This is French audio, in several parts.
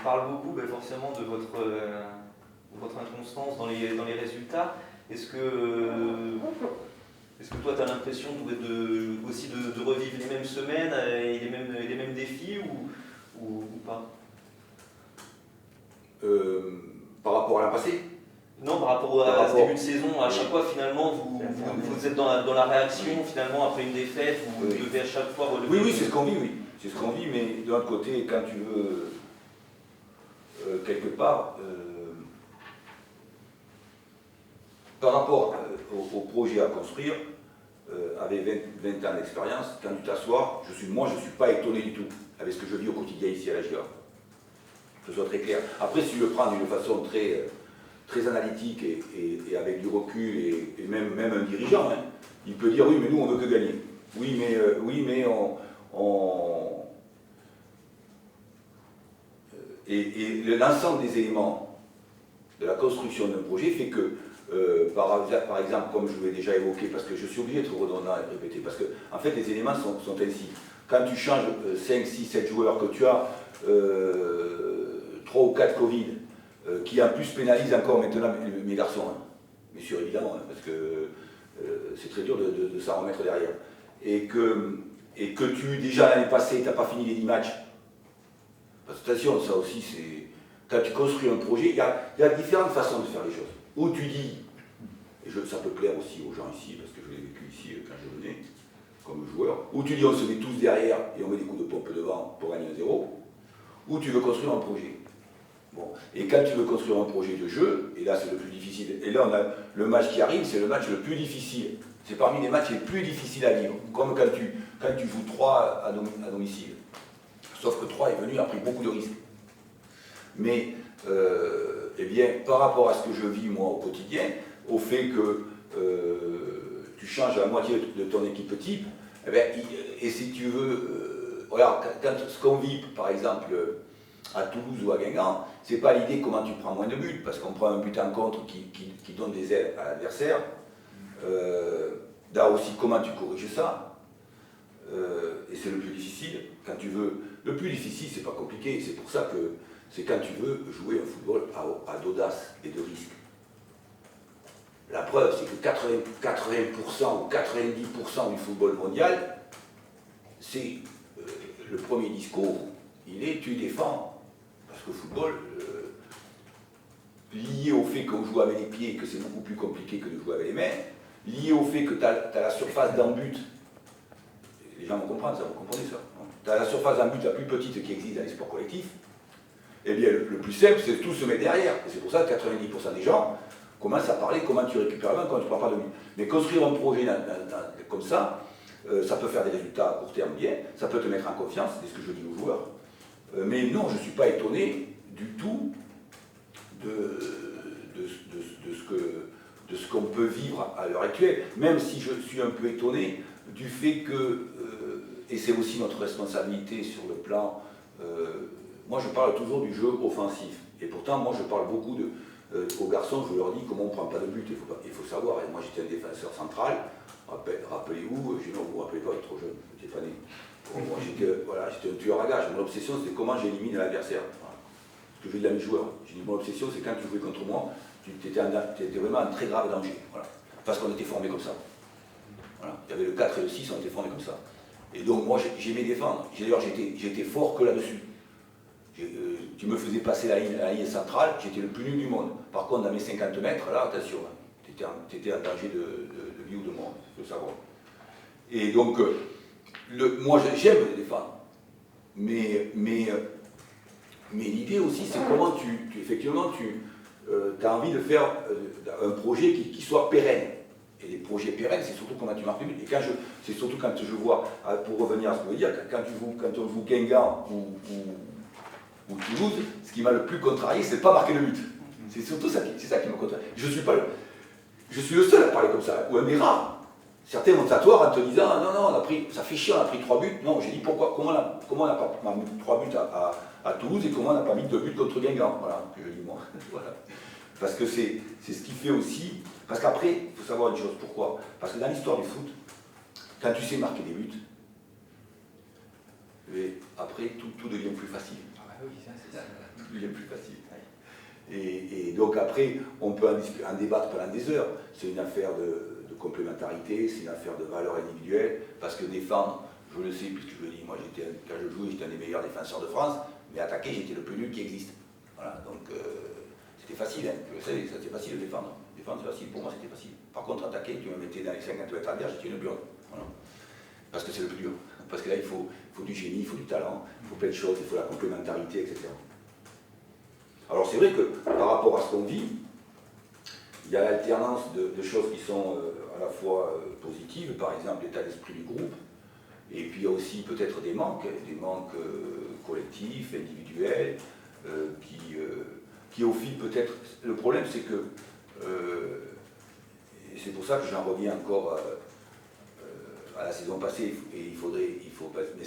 parle beaucoup forcément de votre inconstance dans les résultats. Est-ce que toi, tu as l'impression aussi de revivre les mêmes semaines et les mêmes défis ou pas? Par rapport à l'an passé? Non, par rapport à ce début de saison, à chaque fois finalement vous êtes dans la réaction finalement après une défaite, vous devez à chaque fois relever. Oui, c'est ce qu'on vit, oui. C'est ce qu'on vit, mais de l'autre côté, quand tu veux, quelque part, par rapport au projet à construire, avec 20 ans d'expérience, quand tu t'assois, moi je ne suis pas étonné du tout avec ce que je vis au quotidien ici à la GIA. Que ce soit très clair. Après, si tu le prends d'une façon très analytique et avec du recul, et même un dirigeant, hein, il peut dire oui, mais nous on veut que gagner. Oui, mais et l'ensemble des éléments de la construction d'un projet fait que, par exemple, comme je vous l'ai déjà évoqué, parce que je suis obligé d'être redondant et de répéter, parce que en fait les éléments sont ainsi. Quand tu changes 5, 6, 7 joueurs, que tu as 3 ou 4 Covid, qui en plus pénalisent encore maintenant mes garçons, hein, bien sûr évidemment, hein, parce que c'est très dur de s'en remettre derrière. Et que tu, déjà l'année passée, tu n'as pas fini les 10 matchs. Parce que attention, ça aussi, c'est. Quand tu construis un projet, il y a différentes façons de faire les choses. Ou tu dis, et ça peut plaire aussi aux gens ici, parce que je l'ai vécu ici quand je venais, comme joueur, ou tu dis on se met tous derrière et on met des coups de pompe devant pour gagner un 0, ou tu veux construire un projet. Bon. Et quand tu veux construire un projet de jeu, et là c'est le plus difficile, et là on a le match qui arrive, c'est le match le plus difficile. C'est parmi les matchs les plus difficiles à vivre, comme quand tu joues 3 à domicile. Sauf que 3 est venu, a pris beaucoup de risques. Mais, eh bien, par rapport à ce que je vis moi au quotidien, au fait que tu changes la moitié de ton équipe type, eh bien, et si tu veux, regarde, ce qu'on vit par exemple à Toulouse ou à Guingamp, c'est pas l'idée comment tu prends moins de buts, parce qu'on prend un but en contre qui donne des ailes à l'adversaire. Là aussi, comment tu corriges ça, et c'est le plus difficile. Quand tu veux, le plus difficile, c'est pas compliqué, c'est pour ça que c'est quand tu veux jouer un football à d'audace et de risque. La preuve, c'est que 80% ou 90% du football mondial, c'est le premier discours, il est tu défends. Parce que le football, lié au fait qu'on joue avec les pieds et que c'est beaucoup plus compliqué que de jouer avec les mains, lié au fait que tu as la surface d'un but, les gens vont comprendre ça, vous comprenez ça. Tu as la surface d'un but la plus petite qui existe dans les sports collectifs, eh bien le plus simple c'est tout se mettre derrière. Et c'est pour ça que 90% des gens commencent à parler comment tu récupères la main quand tu ne parles pas de but. Mais construire un projet comme ça, ça peut faire des résultats à court terme bien, ça peut te mettre en confiance, c'est ce que je dis aux joueurs. Mais non, je ne suis pas étonné du tout de ce qu'on peut vivre à l'heure actuelle, même si je suis un peu étonné du fait que, et c'est aussi notre responsabilité sur le plan, moi je parle toujours du jeu offensif, et pourtant moi je parle beaucoup aux garçons, je leur dis comment on ne prend pas de but, il faut savoir, et moi j'étais un défenseur central, rappelez-vous, je ne vous rappelez pas, il est trop jeune, j'étais pas né. Moi j'étais un tueur à gages, mon obsession c'était comment j'élimine l'adversaire. Voilà. Ce que je dis à mes joueurs, j'ai dit mon obsession c'est quand tu jouais contre moi, tu étais vraiment en très grave danger, voilà. Parce qu'on était formés comme ça. Voilà. Il y avait le 4 et le 6, on était formés comme ça. Et donc moi j'aimais défendre, d'ailleurs j'étais fort que là-dessus. Tu me faisais passer la ligne centrale, j'étais le plus nul du monde. Par contre dans mes 50 mètres, là attention, tu étais en danger de vie ou de mort, il faut le savoir. Et donc, moi j'aime défendre, mais l'idée aussi c'est comment tu as envie de faire un projet qui soit pérenne. Et les projets pérennes, c'est surtout comment tu marques les buts. Et c'est surtout quand je vois, pour revenir à ce que je veux dire, quand on joue Guingamp ou Toulouse, ce qui m'a le plus contrarié, c'est de ne pas marquer le but. C'est surtout ça qui me contrarie. Je suis le seul à parler comme ça, ou un des rares. Certains vont t'asseoir en te disant non, ça fait chier, on a pris 3 buts. Non, j'ai dit pourquoi, comment on n'a pas mis 3 buts à Toulouse et comment on n'a pas mis 2 buts contre Guingamp. Voilà, que je dis moi. Voilà. Parce que c'est ce qui fait aussi. Parce qu'après, il faut savoir une chose, pourquoi? Parce que dans l'histoire du foot, quand tu sais marquer des buts, et après tout devient plus facile. oui, ça c'est ça. Il est plus facile. Et donc après, on peut en débattre pendant des heures. C'est une affaire de complémentarité, c'est une affaire de valeur individuelle, parce que défendre, je le sais, puisque je le dis, moi quand je jouais, j'étais un des meilleurs défenseurs de France, mais attaquer, j'étais le plus nul qui existe. Voilà, donc c'était facile, hein. Je sais, c'était facile de défendre. Défendre, c'est facile, pour moi c'était facile. Par contre, attaquer, tu me mettais dans les 50 mètres adverses, j'étais une blonde. Voilà. Parce que c'est le plus dur. Parce que là, il faut du génie, il faut du talent, il faut plein de choses, il faut la complémentarité, etc. Alors c'est vrai que par rapport à ce qu'on vit, il y a l'alternance de choses qui sont à la fois positives, par exemple l'état d'esprit du groupe, et puis il y a aussi peut-être des manques collectifs, individuels, qui au fil peut-être... Le problème c'est que, et c'est pour ça que j'en reviens encore à la saison passée, et mais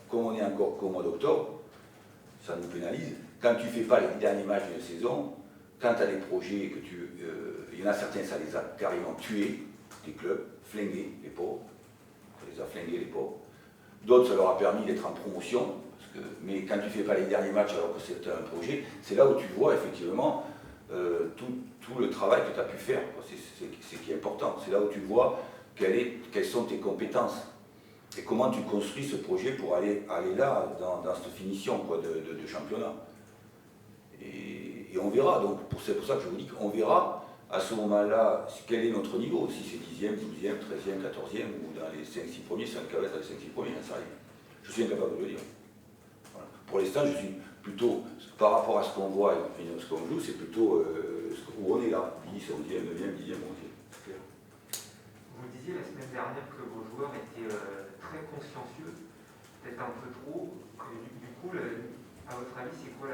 comme on est encore qu'au mois d'octobre, ça nous pénalise. Quand tu ne fais pas les derniers matchs d'une saison, quand tu as des projets que il y en a certains, ça les a carrément tués, des clubs, flingués, les pauvres, ça les a flingués, les pauvres. D'autres, ça leur a permis d'être en promotion, mais quand tu ne fais pas les derniers matchs alors que c'est un projet, c'est là où tu vois effectivement tout le travail que tu as pu faire. C'est ce qui est important. C'est là où tu vois quelles sont tes compétences et comment tu construis ce projet pour aller là, dans cette finition quoi, de championnat. Et on verra, donc c'est pour ça que je vous dis qu'on verra à ce moment-là quel est notre niveau, si c'est 10e, 12e, 13e, 14e, ou dans les 5-6 premiers, si on est capable d'être les 5-6 premiers, ça arrive. Je suis incapable de le dire. Voilà. Pour l'instant, je suis plutôt, par rapport à ce qu'on voit et ce qu'on joue, c'est plutôt où on est là, 10, 11e, 9e, 10e, 11e. Vous disiez la semaine dernière que vos joueurs étaient très consciencieux, peut-être un peu trop. Du coup, à votre avis, c'est quoi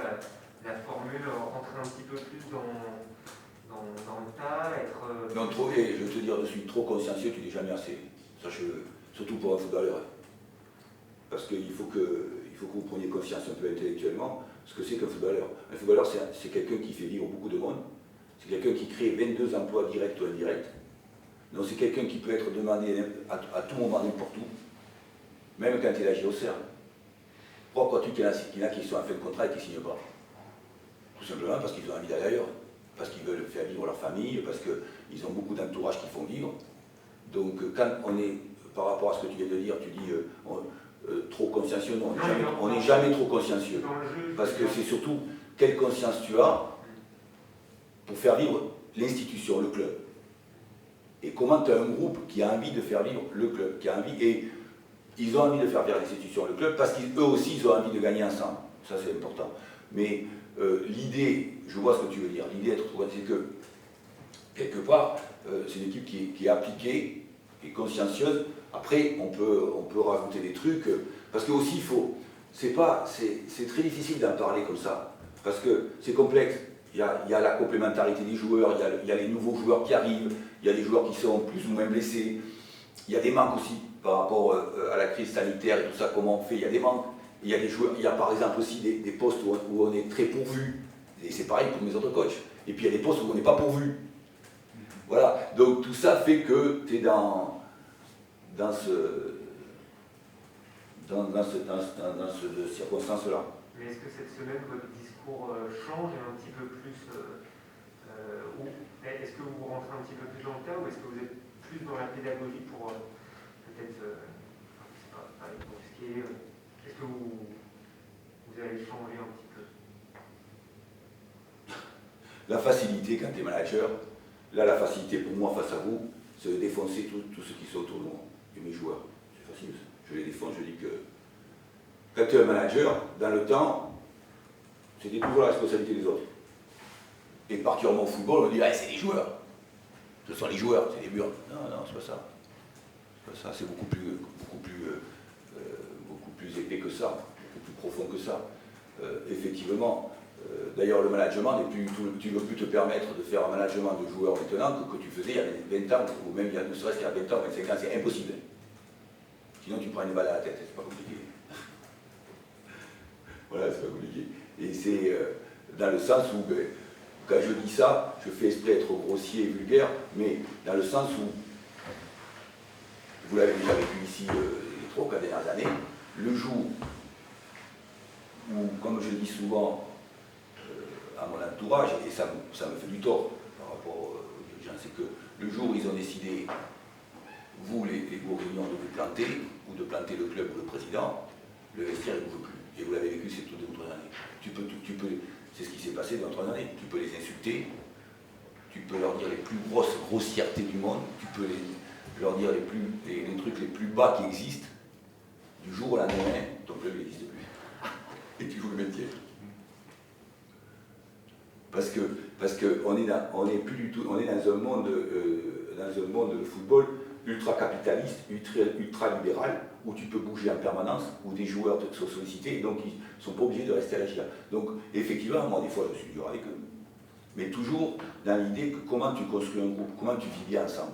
la formule, rentrer un petit peu plus dans le tas, être... Non, trop, et je vais te dire de suite, trop consciencieux, tu n'es jamais assez. Sache-le, surtout pour un footballeur. Parce qu'il faut que vous preniez conscience un peu intellectuellement ce que c'est qu'un footballeur. Un footballeur, c'est quelqu'un qui fait vivre beaucoup de monde, c'est quelqu'un qui crée 22 emplois directs ou indirects. Donc c'est quelqu'un qui peut être demandé à tout moment, n'importe où, même quand il agit au CERN. Pourquoi crois-tu qu'il y en a qui sont en fin de contrat et qui ne signent pas? Tout simplement parce qu'ils ont envie d'aller ailleurs, parce qu'ils veulent faire vivre leur famille, parce qu'ils ont beaucoup d'entourage qui font vivre. Donc quand on est, par rapport à ce que tu viens de dire, tu dis trop consciencieux, non, on n'est jamais trop consciencieux. Parce que c'est surtout quelle conscience tu as pour faire vivre l'institution, le club. Et comment tu as un groupe qui a envie de faire vivre le club, qui a envie, et ils ont envie de faire vivre l'institution, le club, parce qu'eux aussi, ils ont envie de gagner ensemble. Ça, c'est important. Mais l'idée, je vois ce que tu veux dire, l'idée d'être trop, c'est que, quelque part, c'est une équipe qui est appliquée, qui est consciencieuse. Après, on peut rajouter des trucs, parce que aussi, c'est très difficile d'en parler comme ça, parce que c'est complexe. Il y a la complémentarité des joueurs, il y a les nouveaux joueurs qui arrivent, il y a des joueurs qui sont plus ou moins blessés, il y a des manques aussi par rapport à la crise sanitaire et tout ça, comment on fait, il y a des manques. Il y a des joueurs, il y a par exemple aussi des postes où on est très pourvu, et c'est pareil pour mes autres coachs. Et puis il y a des postes où on n'est pas pourvu. Voilà, donc tout ça fait que tu es dans ce circonstance-là. Mais est-ce que cette semaine, votre discours change un petit peu plus est-ce que vous rentrez un petit peu plus dans le tas ou est-ce que vous êtes plus dans la pédagogie pour peut-être, je sais pas, aller brusquer est-ce que vous allez changer un petit peu? La facilité quand tu es manager, là la facilité pour moi face à vous, c'est de défoncer tous ceux qui sont autour de moi, et mes joueurs. C'est facile, je les défonce, je dis que quand tu es un manager, dans le temps, c'était toujours la responsabilité des autres. Et particulièrement au football, on dit ah, c'est les joueurs. Ce sont les joueurs, c'est les murs. Non, c'est pas ça. C'est pas ça, c'est beaucoup plus épais que ça, beaucoup plus profond que ça. Effectivement, d'ailleurs le management n'est plus du tout, tu ne veux plus te permettre de faire un management de joueurs maintenant que tu faisais il y a 20 ans, ou même ne serait-ce qu'il y a 20 ans, 25 ans, c'est impossible. Sinon tu prends une balle à la tête, c'est pas compliqué. Voilà, c'est pas compliqué. Et c'est dans le sens où, quand je dis ça, je fais exprès d'être grossier et vulgaire, mais dans le sens où, vous l'avez déjà vécu ici les 3 ou 4 dernières années, le jour où, comme je le dis souvent à mon entourage, et ça me fait du tort par rapport aux dirigeants, c'est que le jour où ils ont décidé, vous les Bourguignons, de vous planter, ou de planter le club ou le président, le vestiaire ne bouge plus. Et vous l'avez vécu ces 2 ou 3 années. C'est ce qui s'est passé dans 3 années. Tu peux les insulter, tu peux leur dire les plus grosses grossièretés du monde, tu peux leur dire les trucs les plus bas qui existent. Du jour au lendemain, ton club n'existe plus. Et tu joues le métier. Parce que on est plus du tout, on est dans un monde de football ultra capitaliste, ultra libéral, où tu peux bouger en permanence, où des joueurs sont sollicités, et donc ils ne sont pas obligés de rester à la GIA. Donc effectivement, moi des fois je suis dur avec eux, mais toujours dans l'idée que comment tu construis un groupe, comment tu vis bien ensemble.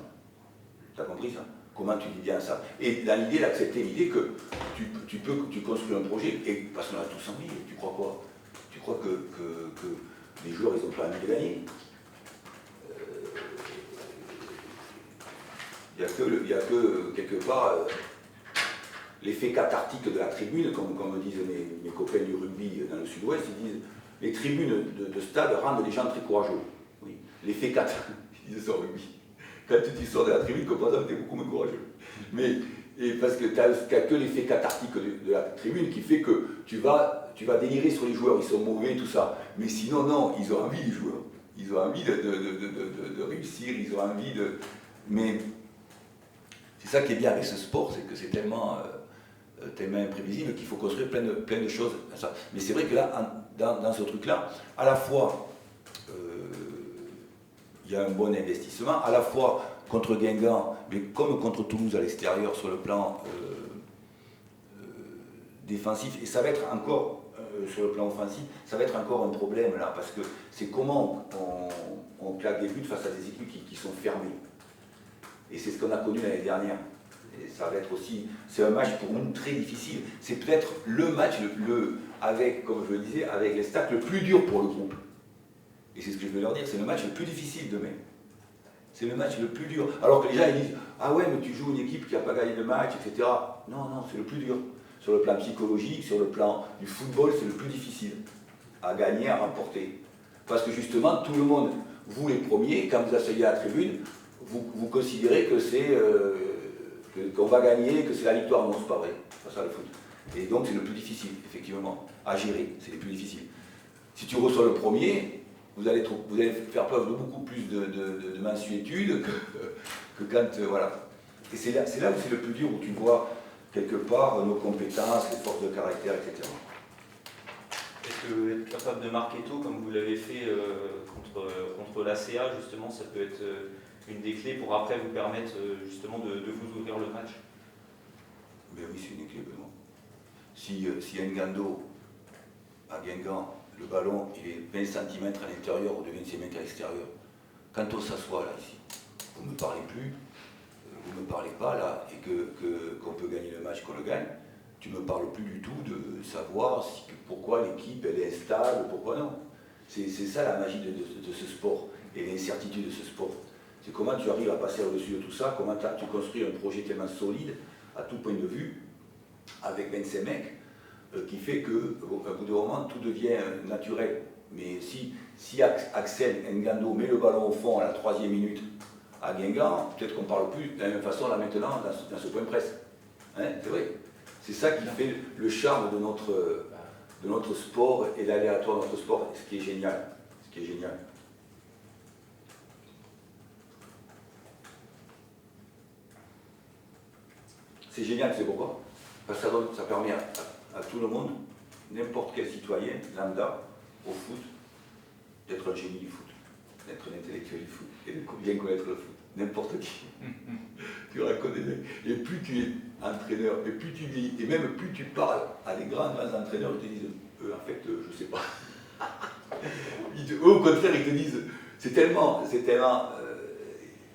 Tu as compris ça? Comment tu vis bien ensemble. Et dans l'idée d'accepter l'idée que tu construis un projet, et parce qu'on a tous envie, tu crois quoi? Tu crois que les joueurs ils ont pas envie de gagner? Il n'y a que quelque part l'effet cathartique de la tribune, comme me disent mes copains du rugby dans le sud-ouest, ils disent les tribunes de stade rendent les gens très courageux. Oui. L'effet cathartique, ils disent ça au rugby. Quand tu sors de la tribune, comme ça, tu es beaucoup moins courageux. Parce que tu n'as que l'effet cathartique de la tribune qui fait que tu vas délirer sur les joueurs, ils sont mauvais, tout ça. Mais sinon, non, ils ont envie, les joueurs. Ils ont envie de réussir, ils ont envie de... Mais c'est ça qui est bien avec ce sport, c'est que c'est tellement imprévisible qu'il faut construire plein de choses. Mais c'est vrai que là, dans ce truc-là, à la fois, il y a un bon investissement, à la fois contre Guingamp, mais comme contre Toulouse à l'extérieur sur le plan défensif, et ça va être encore, sur le plan offensif, ça va être encore un problème là, parce que c'est comment on claque des buts face à des équipes qui sont fermées. Et c'est ce qu'on a connu l'année dernière. Et ça va être aussi, c'est un match pour nous très difficile. C'est peut-être le match, avec, comme je le disais, avec les stats, le plus dur pour le groupe. Et c'est ce que je veux leur dire, c'est le match le plus difficile demain. C'est le match le plus dur. Alors que les gens ils disent, ah ouais, mais tu joues une équipe qui n'a pas gagné de match, etc. Non, c'est le plus dur. Sur le plan psychologique, sur le plan du football, c'est le plus difficile à gagner, à remporter. Parce que justement, tout le monde, vous les premiers, quand vous asseyez à la tribune, vous considérez que c'est qu'on va gagner, que c'est la victoire. Non, c'est pas vrai. C'est pas ça le foot. Et donc c'est le plus difficile, effectivement, à gérer. C'est le plus difficile. Si tu reçois le premier, vous allez faire preuve de beaucoup plus de mansuétude que quand... voilà. Et c'est là où c'est le plus dur, où tu vois quelque part nos compétences, les forces de caractère, etc. Est-ce que être capable de marquer tôt, comme vous l'avez fait contre l'ACA, justement, ça peut être une des clés pour après vous permettre justement de vous ouvrir le match? Ben oui, c'est une clé, Benoît. Si Ngando, à Guingamp, le ballon il est 20 cm à l'intérieur ou de 25 mètres à l'extérieur, quand on s'assoit là, ici, vous ne me parlez plus, vous ne me parlez pas là, et qu'on peut gagner le match, qu'on le gagne, tu ne me parles plus du tout de savoir pourquoi l'équipe elle est instable, pourquoi non. C'est ça la magie de ce sport, et l'incertitude de ce sport. C'est comment tu arrives à passer au-dessus de tout ça, comment tu construis un projet tellement solide, à tout point de vue, avec 25 mecs, qui fait qu'à bout de moment, tout devient naturel. Mais si Axel Ngando met le ballon au fond à la 3e minute à Guingamp, peut-être qu'on ne parle plus de la même façon là maintenant dans ce point presse. Hein, c'est vrai. C'est ça qui fait le charme de notre sport et l'aléatoire de notre sport, ce qui est génial. C'est génial, c'est pourquoi? Parce que ça permet à tout le monde, n'importe quel citoyen, lambda, au foot, d'être un génie du foot, d'être un intellectuel du foot, et de bien connaître le foot. N'importe qui. Tu racontes des mecs. Et plus tu es entraîneur, et plus tu vieillis, et même plus tu parles à des grands entraîneurs, ils te disent, en fait, je sais pas. Eux, au contraire, ils te disent, c'est tellement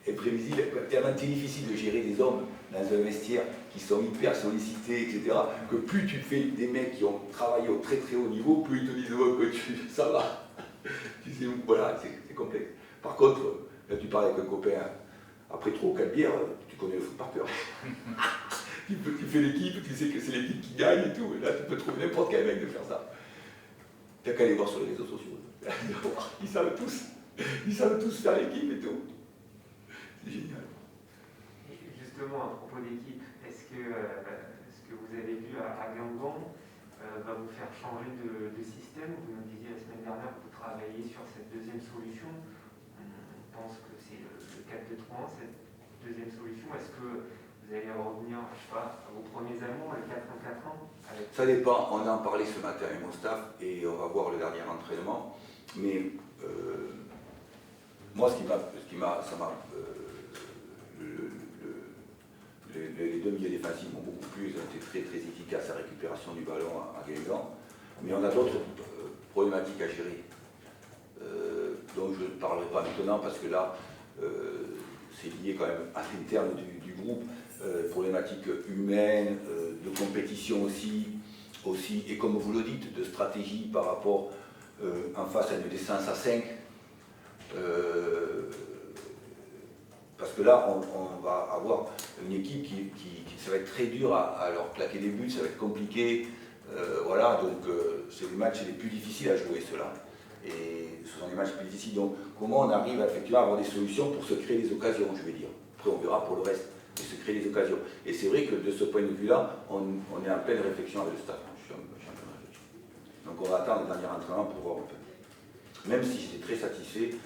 imprévisible, tellement difficile de gérer des hommes dans un vestiaire qui sont hyper sollicités, etc., que plus tu fais des mecs qui ont travaillé au très très haut niveau, plus ils te disent que ça va. Tu sais, voilà, c'est complexe. Par contre, là tu parles avec un copain, après 3 ou 4 bières, tu connais le foot par cœur. Tu fais l'équipe, tu sais que c'est l'équipe qui gagne et tout, et là tu peux trouver n'importe quel mec de faire ça. T'as qu'à aller voir sur les réseaux sociaux. Ils savent tous faire l'équipe et tout. C'est génial. Et justement, à propos d'équipe, est-ce que ce que vous avez vu à Guingamp va vous faire changer de système? Vous nous disiez la semaine dernière que vous travaillez sur cette deuxième solution. On pense que c'est le 4-2-3-1, cette deuxième solution. Est-ce que vous allez revenir, je sais pas, à vos premiers amours, le 4-1-4-1 avec... Ça dépend, on en parlait ce matin avec mon staff et on va voir le dernier entraînement. Mais moi, les deux milieux défensifs m'ont beaucoup plu, ils ont été très très efficaces à la récupération du ballon à Guingamp. Mais on a d'autres problématiques à gérer, dont je ne parlerai pas maintenant parce que là, c'est lié quand même à l'interne du groupe, problématiques humaines, de compétition aussi, et comme vous le dites, de stratégie par rapport en face à une descente à 5. Parce que là, on va avoir une équipe qui ça va être très dur à leur claquer des buts, ça va être compliqué. Voilà, donc c'est les matchs les plus difficiles à jouer, ceux-là. Et ce sont les matchs plus difficiles. Donc, comment on arrive effectivement à avoir des solutions pour se créer des occasions, je vais dire. Après, on verra pour le reste, mais se créer des occasions. Et c'est vrai que de ce point de vue-là, on est en pleine réflexion avec le staff. Je suis en pleine réflexion. Donc, on va attendre le dernier entraînement pour voir un peu. Même si j'étais très satisfait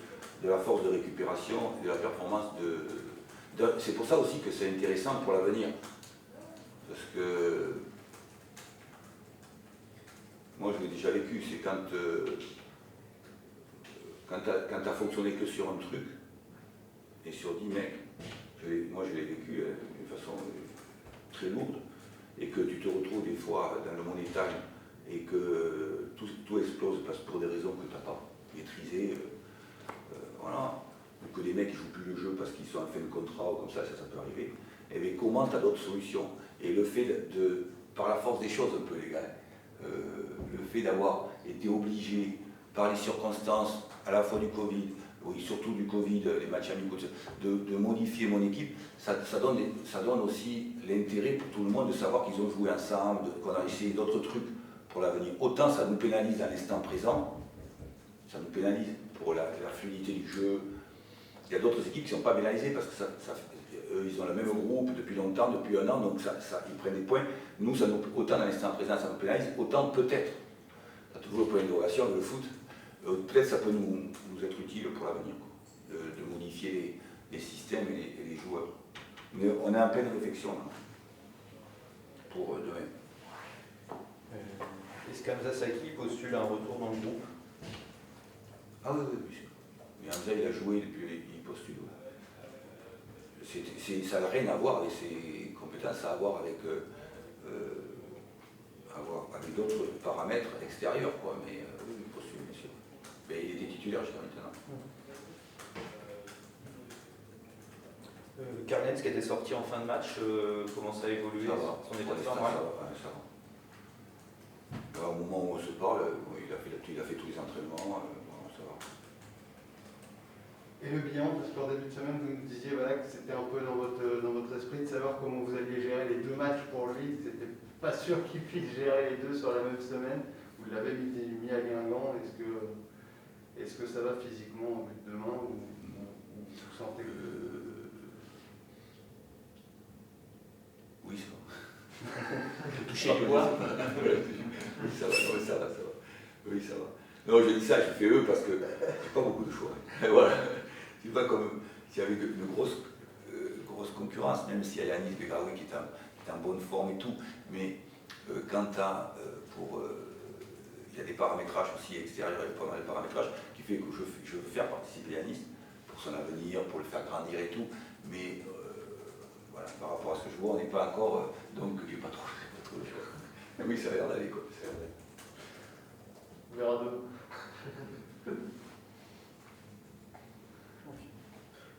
de la force de récupération et de la performance c'est pour ça aussi que c'est intéressant pour l'avenir. Parce que moi je l'ai déjà vécu, c'est quand tu as fonctionné que sur un truc et sur 10 mecs, moi je l'ai vécu d'une façon très lourde, et que tu te retrouves des fois dans le money time et que tout explose parce pour des raisons que tu n'as pas maîtrisées. Voilà, ou que les mecs ne jouent plus le jeu parce qu'ils sont en fin de contrat ou comme ça peut arriver. Et bien comment tu as d'autres solutions? Et le fait par la force des choses un peu les gars, le fait d'avoir été obligé par les circonstances à la fois du Covid, oui surtout du Covid, les matchs amicaux, de modifier mon équipe, ça donne aussi l'intérêt pour tout le monde de savoir qu'ils ont joué ensemble, qu'on a essayé d'autres trucs pour l'avenir. Autant ça nous pénalise à l'instant présent, ça nous pénalise pour la fluidité du jeu. Il y a d'autres équipes qui ne sont pas pénalisées parce que ils ont le même groupe depuis longtemps, depuis un an, donc ils prennent des points. Nous, autant dans l'instant présent, ça nous pénalise, autant peut-être, ça a toujours le point d'interrogation, le foot, peut-être ça peut nous être utile pour l'avenir, de modifier les systèmes et les joueurs. Mais on est en pleine réflexion là, pour demain. Est-ce qu'Hamza Saki postule un retour dans le groupe? Ah oui, bien sûr. Mais Hamza, il a joué depuis il postule. Ça n'a rien à voir avec ses compétences, ça a à voir avec d'autres paramètres extérieurs, quoi. Mais oui, il postule, bien sûr. Mais il était titulaire jusqu'à maintenant. Karlens qui était sorti en fin de match, comment ça a évolué? Ça va. Son état de Ça forme? va. Au moment où on se parle, il a fait tous les entraînements, ça va. Et le bilan, parce qu'en début de semaine, vous nous disiez voilà, que c'était un peu dans votre esprit de savoir comment vous alliez gérer les deux matchs pour lui. C'était pas sûr qu'il puisse gérer les deux sur la même semaine. Vous l'avez mis à Guingamp. Est-ce que ça va physiquement demain ou vous sentez que... Oui, ça va. Toucher du bois? Oui, ça va. Oui, ça va. Non, je dis ça, je fais eux parce que j'ai pas beaucoup de choix. Et voilà. C'est pas comme s'il y avait une grosse concurrence, même s'il y a Yanis Begaoui qui est en bonne forme et tout. Mais quand tu as il y a des paramétrages aussi extérieurs, il y a pas mal de paramétrages qui fait que je veux faire participer Yanis pour son avenir, pour le faire grandir et tout. Mais voilà, par rapport à ce que je vois, on n'est pas encore. Donc j'ai pas trop de choix. Mais oui, ça a l'air d'aller quoi. On verra demain.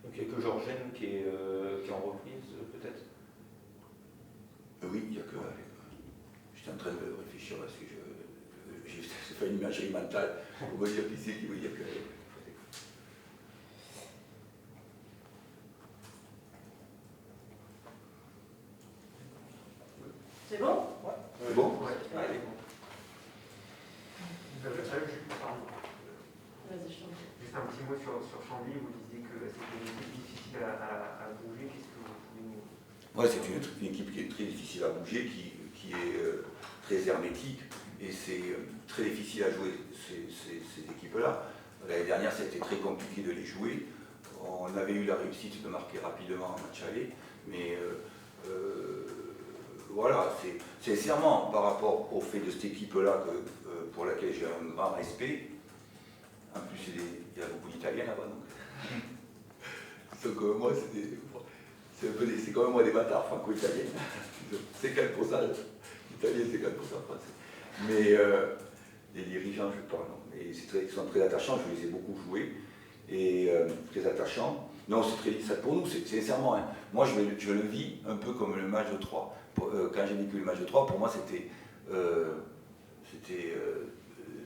Donc il n'y a que Georgène qui est en reprise peut-être? Oui, il y a que. J'étais en train de réfléchir à ce que j'ai fait une imagerie mentale pour me dire qui c'est qui veut dire que. C'est bon? C'est bon? Allez. Avec petit mot sur Chambly. Vous disiez que c'était une équipe difficile à bouger. Qu'est-ce que vous pouvez nous... Ouais, c'est une équipe qui est très difficile à bouger, qui est très hermétique, et c'est très difficile à jouer ces équipes-là. L'année dernière, c'était très compliqué de les jouer. On avait eu la réussite de marquer rapidement en match aller, mais voilà, c'est sincèrement par rapport au fait de cette équipe-là pour laquelle j'ai un grand respect. En plus, il y a beaucoup d'Italiens là-bas, donc moi, c'est quand même moi des bâtards franco-italiens. 50% italien, 50% français. Mais les dirigeants, je parle, non. Mais ils sont très attachants, je les ai beaucoup joués. Et très attachants. Non, c'est très ça pour nous, c'est sincèrement. Hein, moi, je le vis un peu comme le match de 3. Quand j'ai vécu le match de 3, pour moi, c'était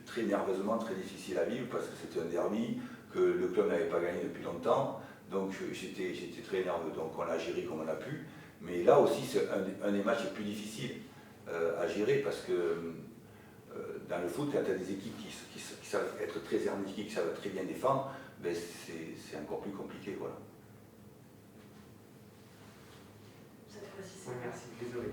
très nerveusement, très difficile à vivre parce que c'était un derby, que le club n'avait pas gagné depuis longtemps. Donc j'étais très nerveux. Donc on l'a géré comme on a pu. Mais là aussi, c'est un des matchs les plus difficiles à gérer parce que dans le foot, quand tu as des équipes qui savent être très hermétiques, qui savent très bien défendre, ben c'est encore plus compliqué. Voilà. Cette fois-ci, c'est Oui, merci, désolé.